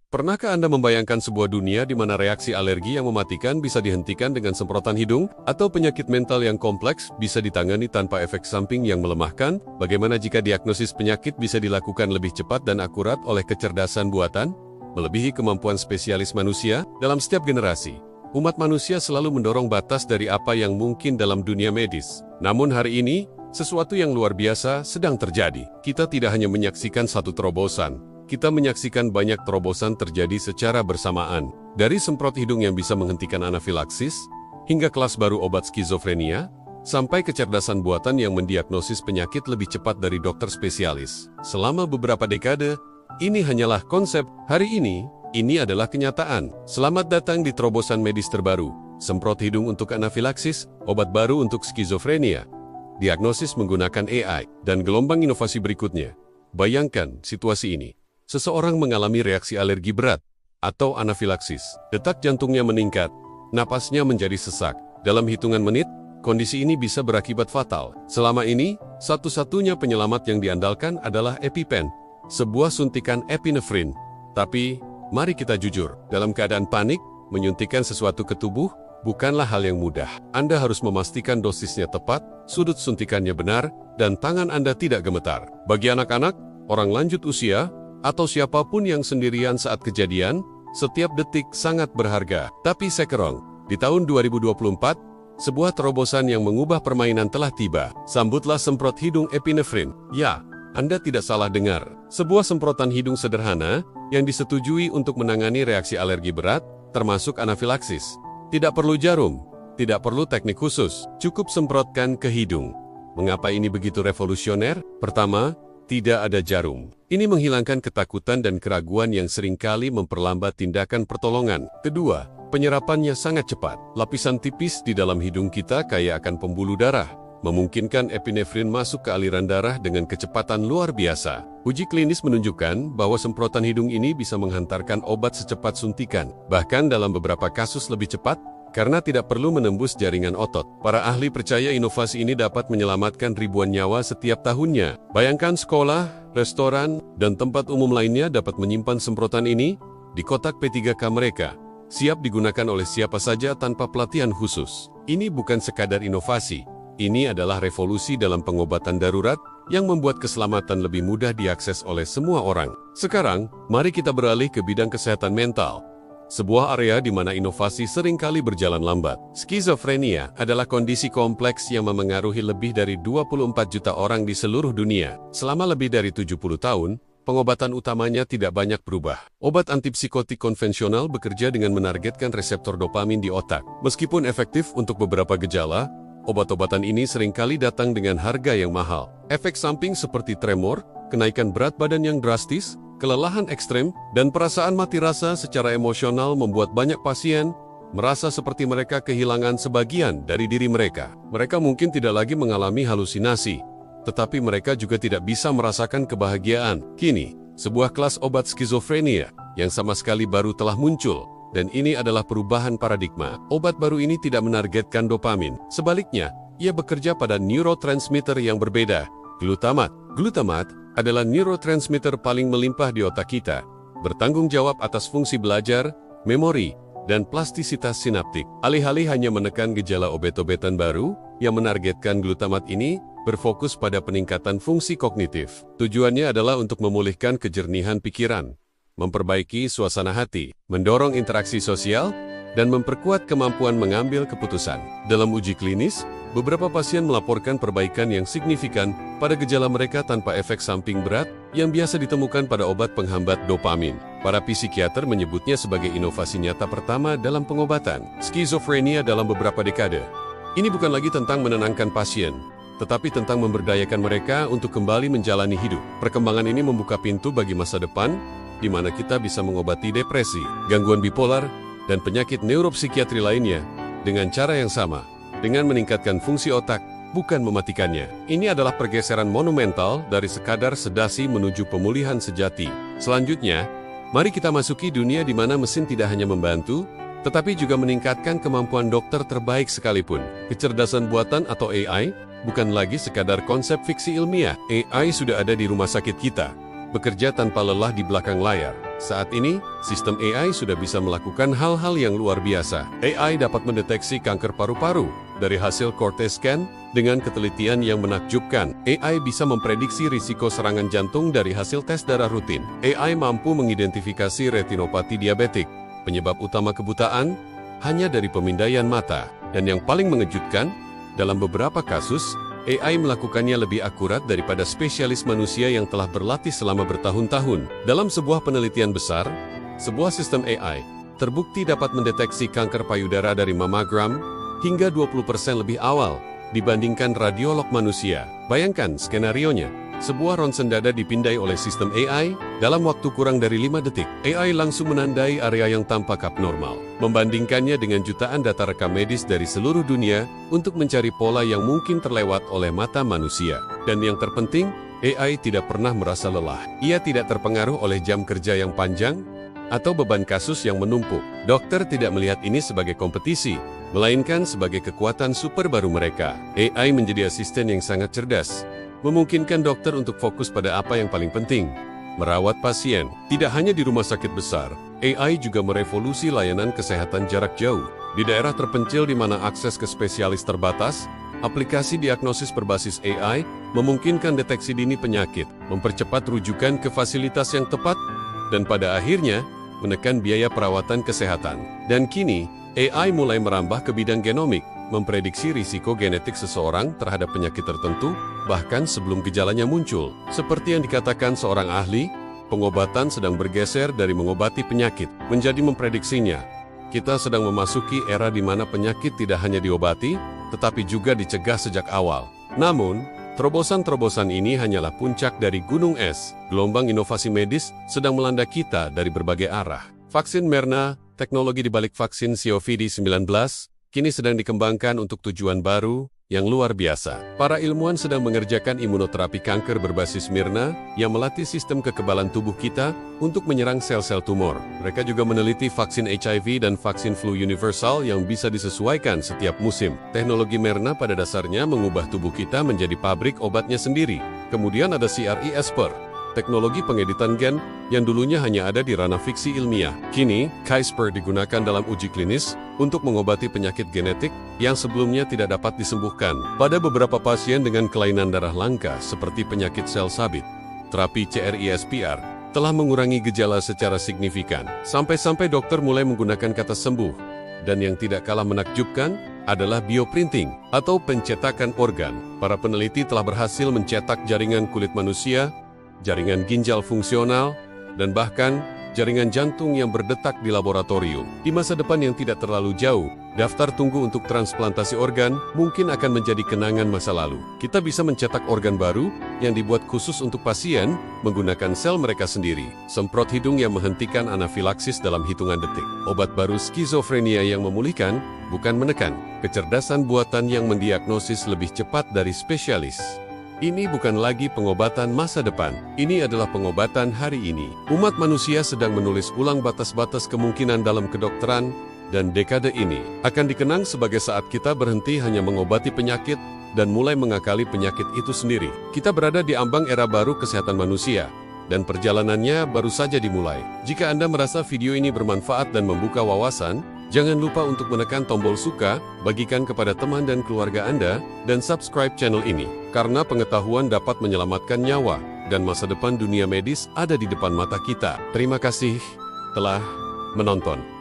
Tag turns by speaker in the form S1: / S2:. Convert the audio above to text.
S1: Pernahkah Anda membayangkan sebuah dunia di mana reaksi alergi yang mematikan bisa dihentikan dengan semprotan hidung, atau penyakit mental yang kompleks bisa ditangani tanpa efek samping yang melemahkan? Bagaimana jika diagnosis penyakit bisa dilakukan lebih cepat dan akurat oleh kecerdasan buatan, melebihi kemampuan spesialis manusia? Dalam setiap generasi, umat manusia selalu mendorong batas dari apa yang mungkin dalam dunia medis. Namun hari ini, sesuatu yang luar biasa sedang terjadi. Kita tidak hanya menyaksikan satu terobosan, kita menyaksikan banyak terobosan terjadi secara bersamaan. Dari semprot hidung yang bisa menghentikan anafilaksis, hingga kelas baru obat skizofrenia, sampai kecerdasan buatan yang mendiagnosis penyakit lebih cepat dari dokter spesialis. Selama beberapa dekade, ini hanyalah konsep. Hari ini adalah kenyataan. Selamat datang di terobosan medis terbaru. Semprot hidung untuk anafilaksis, obat baru untuk skizofrenia, diagnosis menggunakan AI, dan gelombang inovasi berikutnya. Bayangkan situasi ini. Seseorang mengalami reaksi alergi berat atau anafilaksis. Detak jantungnya meningkat, napasnya menjadi sesak. Dalam hitungan menit, kondisi ini bisa berakibat fatal. Selama ini, satu-satunya penyelamat yang diandalkan adalah EpiPen, sebuah suntikan epinefrin. Tapi, mari kita jujur, dalam keadaan panik, menyuntikkan sesuatu ke tubuh bukanlah hal yang mudah. Anda harus memastikan dosisnya tepat, sudut suntikannya benar, dan tangan Anda tidak gemetar. Bagi anak-anak, orang lanjut usia, atau siapapun yang sendirian saat kejadian, setiap detik sangat berharga. Tapi sekarang, di tahun 2024, sebuah terobosan yang mengubah permainan telah tiba. Sambutlah semprot hidung epinefrin. Ya, Anda tidak salah dengar. Sebuah semprotan hidung sederhana yang disetujui untuk menangani reaksi alergi berat, termasuk anafilaksis. Tidak perlu jarum, tidak perlu teknik khusus, cukup semprotkan ke hidung. Mengapa ini begitu revolusioner? Pertama, tidak ada jarum. Ini menghilangkan ketakutan dan keraguan yang seringkali memperlambat tindakan pertolongan. Kedua, penyerapannya sangat cepat. Lapisan tipis di dalam hidung kita kaya akan pembuluh darah, memungkinkan epinefrin masuk ke aliran darah dengan kecepatan luar biasa. Uji klinis menunjukkan bahwa semprotan hidung ini bisa menghantarkan obat secepat suntikan, bahkan dalam beberapa kasus lebih cepat, karena tidak perlu menembus jaringan otot. Para ahli percaya inovasi ini dapat menyelamatkan ribuan nyawa setiap tahunnya. Bayangkan sekolah, restoran, dan tempat umum lainnya dapat menyimpan semprotan ini di kotak P3K mereka, siap digunakan oleh siapa saja tanpa pelatihan khusus. Ini bukan sekadar inovasi, ini adalah revolusi dalam pengobatan darurat yang membuat keselamatan lebih mudah diakses oleh semua orang. Sekarang, mari kita beralih ke bidang kesehatan mental. Sebuah area di mana inovasi seringkali berjalan lambat. Skizofrenia adalah kondisi kompleks yang memengaruhi lebih dari 24 juta orang di seluruh dunia. Selama lebih dari 70 tahun, pengobatan utamanya tidak banyak berubah. Obat antipsikotik konvensional bekerja dengan menargetkan reseptor dopamin di otak. Meskipun efektif untuk beberapa gejala, obat-obatan ini seringkali datang dengan harga yang mahal. Efek samping seperti tremor, kenaikan berat badan yang drastis, kelelahan ekstrem, dan perasaan mati rasa secara emosional membuat banyak pasien merasa seperti mereka kehilangan sebagian dari diri mereka. Mereka mungkin tidak lagi mengalami halusinasi, tetapi mereka juga tidak bisa merasakan kebahagiaan. Kini, sebuah kelas obat skizofrenia yang sama sekali baru telah muncul, dan ini adalah perubahan paradigma. Obat baru ini tidak menargetkan dopamin. Sebaliknya, ia bekerja pada neurotransmitter yang berbeda, glutamat. Glutamat adalah neurotransmitter paling melimpah di otak kita, bertanggung jawab atas fungsi belajar, memori, dan plastisitas sinaptik. Alih-alih hanya menekan gejala obat-obatan baru, yang menargetkan glutamat ini berfokus pada peningkatan fungsi kognitif. Tujuannya adalah untuk memulihkan kejernihan pikiran, memperbaiki suasana hati, mendorong interaksi sosial, dan memperkuat kemampuan mengambil keputusan. Dalam uji klinis, beberapa pasien melaporkan perbaikan yang signifikan pada gejala mereka tanpa efek samping berat yang biasa ditemukan pada obat penghambat dopamin. Para psikiater menyebutnya sebagai inovasi nyata pertama dalam pengobatan skizofrenia dalam beberapa dekade. Ini bukan lagi tentang menenangkan pasien, tetapi tentang memberdayakan mereka untuk kembali menjalani hidup. Perkembangan ini membuka pintu bagi masa depan, di mana kita bisa mengobati depresi, gangguan bipolar, dan penyakit neuropsikiatri lainnya dengan cara yang sama, dengan meningkatkan fungsi otak, bukan mematikannya. Ini adalah pergeseran monumental dari sekadar sedasi menuju pemulihan sejati. Selanjutnya, mari kita masuki dunia di mana mesin tidak hanya membantu, tetapi juga meningkatkan kemampuan dokter terbaik sekalipun. Kecerdasan buatan atau AI bukan lagi sekadar konsep fiksi ilmiah. AI sudah ada di rumah sakit kita, bekerja tanpa lelah di belakang layar. Saat ini, sistem AI sudah bisa melakukan hal-hal yang luar biasa. AI dapat mendeteksi kanker paru-paru dari hasil CT scan dengan ketelitian yang menakjubkan. AI bisa memprediksi risiko serangan jantung dari hasil tes darah rutin. AI mampu mengidentifikasi retinopati diabetik, penyebab utama kebutaan, hanya dari pemindaian mata. Dan yang paling mengejutkan, dalam beberapa kasus, AI melakukannya lebih akurat daripada spesialis manusia yang telah berlatih selama bertahun-tahun. Dalam sebuah penelitian besar, sebuah sistem AI terbukti dapat mendeteksi kanker payudara dari mamogram hingga 20% lebih awal dibandingkan radiolog manusia. Bayangkan skenarionya, sebuah ronsen dada dipindai oleh sistem AI dalam waktu kurang dari 5 detik. AI langsung menandai area yang tampak abnormal, membandingkannya dengan jutaan data rekam medis dari seluruh dunia untuk mencari pola yang mungkin terlewat oleh mata manusia. Dan yang terpenting, AI tidak pernah merasa lelah. Ia tidak terpengaruh oleh jam kerja yang panjang atau beban kasus yang menumpuk. Dokter tidak melihat ini sebagai kompetisi, melainkan sebagai kekuatan super baru mereka. AI menjadi asisten yang sangat cerdas, memungkinkan dokter untuk fokus pada apa yang paling penting, merawat pasien. Tidak hanya di rumah sakit besar, AI juga merevolusi layanan kesehatan jarak jauh. Di daerah terpencil di mana akses ke spesialis terbatas, aplikasi diagnosis berbasis AI memungkinkan deteksi dini penyakit, mempercepat rujukan ke fasilitas yang tepat, dan pada akhirnya, menekan biaya perawatan kesehatan. Dan kini, AI mulai merambah ke bidang genomik, memprediksi risiko genetik seseorang terhadap penyakit tertentu, bahkan sebelum gejalanya muncul. Seperti yang dikatakan seorang ahli, pengobatan sedang bergeser dari mengobati penyakit menjadi memprediksinya. Kita sedang memasuki era di mana penyakit tidak hanya diobati, tetapi juga dicegah sejak awal. Namun, terobosan-terobosan ini hanyalah puncak dari gunung es. Gelombang inovasi medis sedang melanda kita dari berbagai arah. Vaksin Merna, teknologi di balik vaksin COVID-19, kini sedang dikembangkan untuk tujuan baru yang luar biasa. Para ilmuwan sedang mengerjakan imunoterapi kanker berbasis Mirna yang melatih sistem kekebalan tubuh kita untuk menyerang sel-sel tumor. Mereka juga meneliti vaksin HIV dan vaksin flu universal yang bisa disesuaikan setiap musim. Teknologi Mirna pada dasarnya mengubah tubuh kita menjadi pabrik obatnya sendiri. Kemudian ada CRISPR, teknologi pengeditan gen yang dulunya hanya ada di ranah fiksi ilmiah. Kini, CRISPR digunakan dalam uji klinis untuk mengobati penyakit genetik yang sebelumnya tidak dapat disembuhkan. Pada beberapa pasien dengan kelainan darah langka seperti penyakit sel sabit, terapi CRISPR telah mengurangi gejala secara signifikan. Sampai-sampai dokter mulai menggunakan kata sembuh. Dan yang tidak kalah menakjubkan adalah bioprinting atau pencetakan organ. Para peneliti telah berhasil mencetak jaringan kulit manusia, jaringan ginjal fungsional, dan bahkan jaringan jantung yang berdetak di laboratorium. Di masa depan yang tidak terlalu jauh, daftar tunggu untuk transplantasi organ mungkin akan menjadi kenangan masa lalu. Kita bisa mencetak organ baru yang dibuat khusus untuk pasien menggunakan sel mereka sendiri. Semprot hidung yang menghentikan anafilaksis dalam hitungan detik. Obat baru skizofrenia yang memulihkan, bukan menekan. Kecerdasan buatan yang mendiagnosis lebih cepat dari spesialis. Ini bukan lagi pengobatan masa depan, ini adalah pengobatan hari ini. Umat manusia sedang menulis ulang batas-batas kemungkinan dalam kedokteran, dan dekade ini akan dikenang sebagai saat kita berhenti hanya mengobati penyakit dan mulai mengakali penyakit itu sendiri. Kita berada di ambang era baru kesehatan manusia, dan perjalanannya baru saja dimulai. Jika Anda merasa video ini bermanfaat dan membuka wawasan, jangan lupa untuk menekan tombol suka, bagikan kepada teman dan keluarga Anda, dan subscribe channel ini. Karena pengetahuan dapat menyelamatkan nyawa, dan masa depan dunia medis ada di depan mata kita. Terima kasih telah menonton.